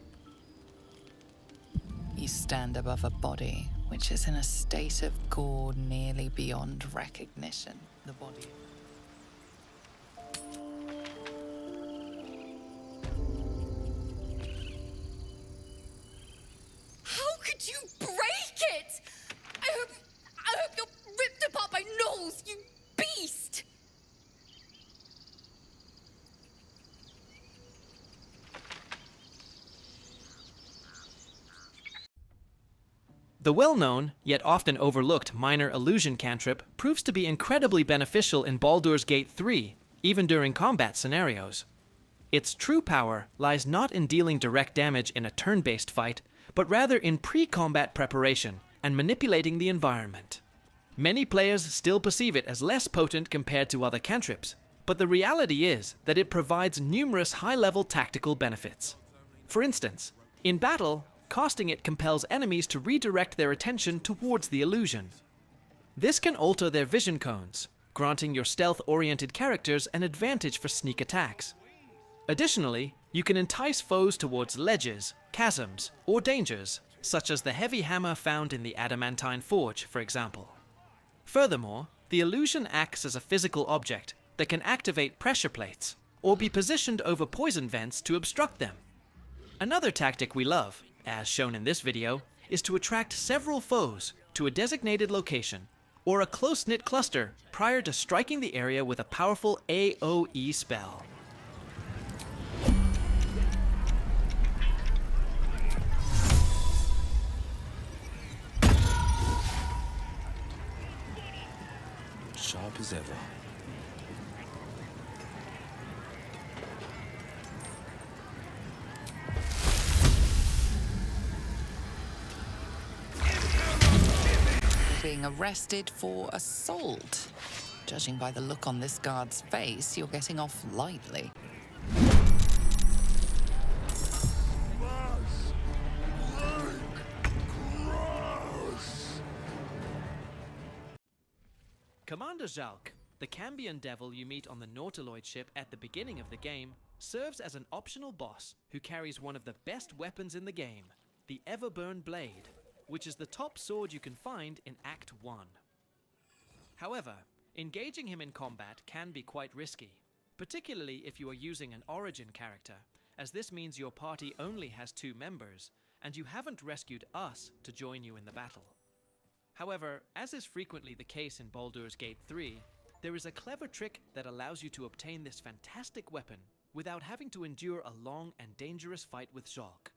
You stand above a body which is in a state of gore nearly beyond recognition. The body. How could you break it? I hope you're ripped apart by gnolls, you beast! The well-known, yet often overlooked minor illusion cantrip proves to be incredibly beneficial in Baldur's Gate 3, even during combat scenarios. Its true power lies not in dealing direct damage in a turn-based fight, but rather in pre-combat preparation and manipulating the environment. Many players still perceive it as less potent compared to other cantrips, But the reality is that it provides numerous high-level tactical benefits. For instance, in battle, casting it compels enemies to redirect their attention towards the illusion. This can alter their vision cones, granting your stealth-oriented characters an advantage for sneak attacks. Additionally, you can entice foes towards ledges, chasms, or dangers, such as the heavy hammer found in the Adamantine Forge, for example. Furthermore, the illusion acts as a physical object that can activate pressure plates, or be positioned over poison vents to obstruct them. Another tactic we love, as shown in this video, is to attract several foes to a designated location, or a close-knit cluster prior to striking the area with a powerful AoE spell. Sharp as ever. Being arrested for assault. Judging by the look on this guard's face, you're getting off lightly. Commander Zalk, the Cambion devil you meet on the Nautiloid ship at the beginning of the game, serves as an optional boss who carries one of the best weapons in the game, the Everburn Blade, which is the top sword you can find in Act 1. However, engaging him in combat can be quite risky, particularly if you are using an origin character, as this means your party only has 2 members, and you haven't rescued us to join you in the battle. However, as is frequently the case in Baldur's Gate 3, there is a clever trick that allows you to obtain this fantastic weapon without having to endure a long and dangerous fight with Zalk.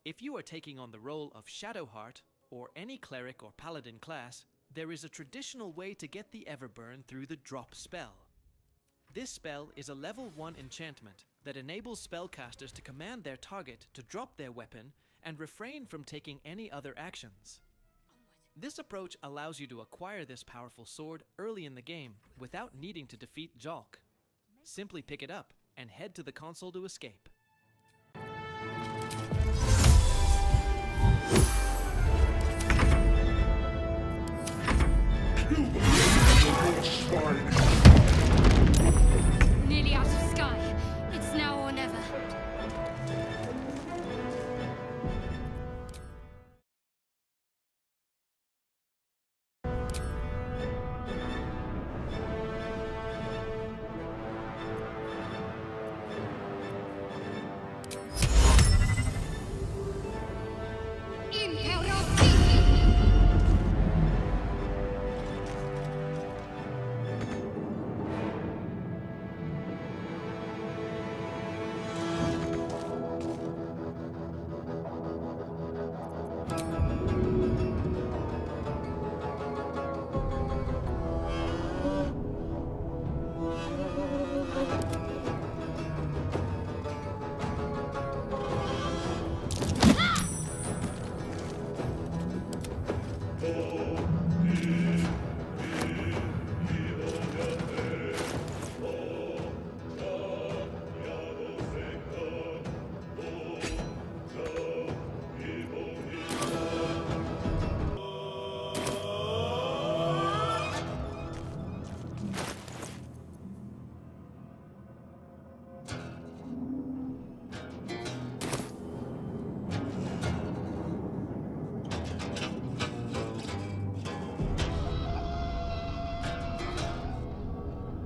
If you are taking on the role of Shadowheart, or any cleric or paladin class, there is a traditional way to get the Everburn through the drop spell. This spell is a level 1 enchantment that enables spellcasters to command their target to drop their weapon and refrain from taking any other actions. This approach allows you to acquire this powerful sword early in the game without needing to defeat Zalk. Simply pick it up and head to the console to escape. Nearly out of sky. It's now or never.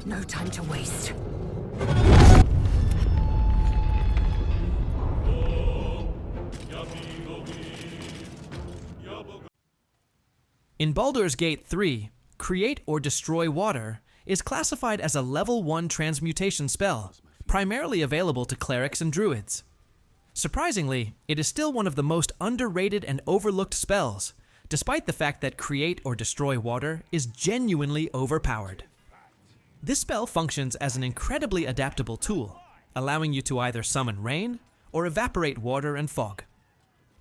No time to waste. In Baldur's Gate 3, Create or Destroy Water is classified as a level 1 transmutation spell, primarily available to clerics and druids. Surprisingly, it is still one of the most underrated and overlooked spells, despite the fact that Create or Destroy Water is genuinely overpowered. This spell functions as an incredibly adaptable tool, allowing you to either summon rain or evaporate water and fog.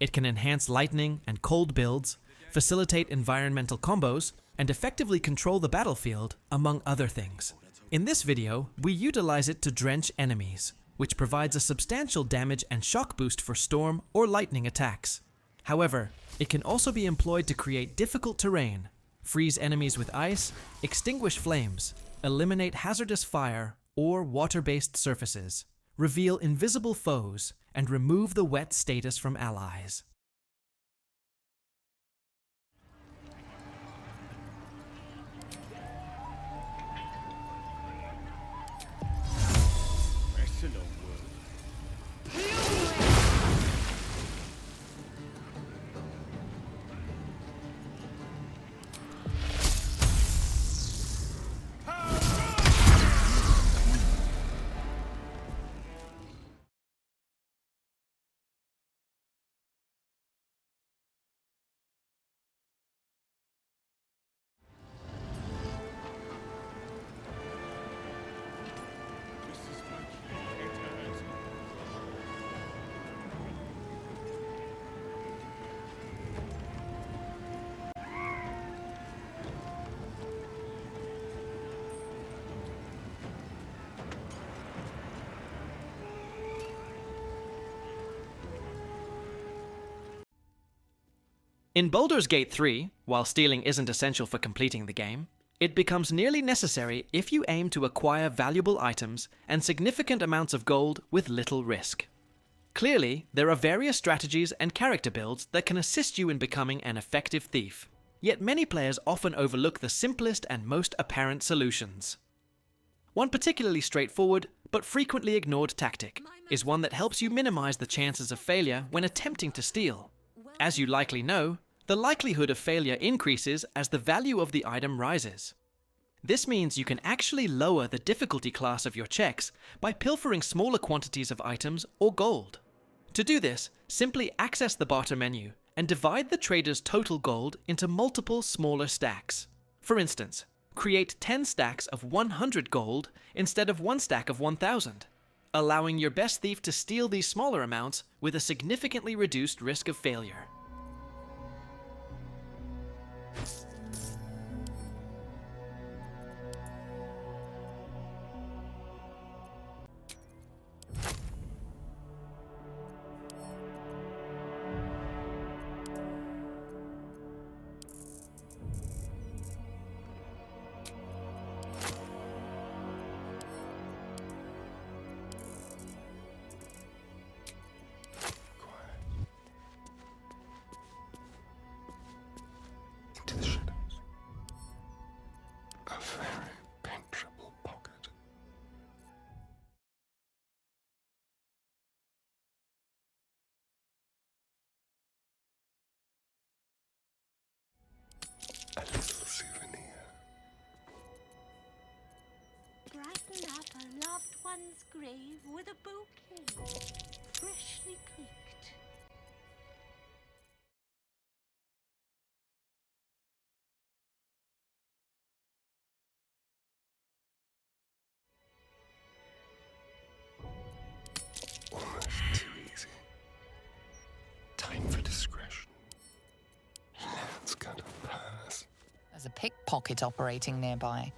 It can enhance lightning and cold builds, facilitate environmental combos, and effectively control the battlefield, among other things. In this video, we utilize it to drench enemies, which provides a substantial damage and shock boost for storm or lightning attacks. However, it can also be employed to create difficult terrain, freeze enemies with ice, extinguish flames, eliminate hazardous fire or water-based surfaces, reveal invisible foes, and remove the wet status from allies. In Baldur's Gate 3, while stealing isn't essential for completing the game, it becomes nearly necessary if you aim to acquire valuable items and significant amounts of gold with little risk. Clearly, there are various strategies and character builds that can assist you in becoming an effective thief, yet many players often overlook the simplest and most apparent solutions. One particularly straightforward, but frequently ignored tactic, is one that helps you minimize the chances of failure when attempting to steal. As you likely know, the likelihood of failure increases as the value of the item rises. This means you can actually lower the difficulty class of your checks by pilfering smaller quantities of items or gold. To do this, simply access the barter menu and divide the trader's total gold into multiple smaller stacks. For instance, create 10 stacks of 100 gold instead of 1 stack of 1,000, allowing your best thief to steal these smaller amounts with a significantly reduced risk of failure. A little souvenir. Brighten up a loved one's grave with a bouquet, freshly picked. Almost too easy. Time for discretion. Let's go to pass. There's a pickpocket operating nearby.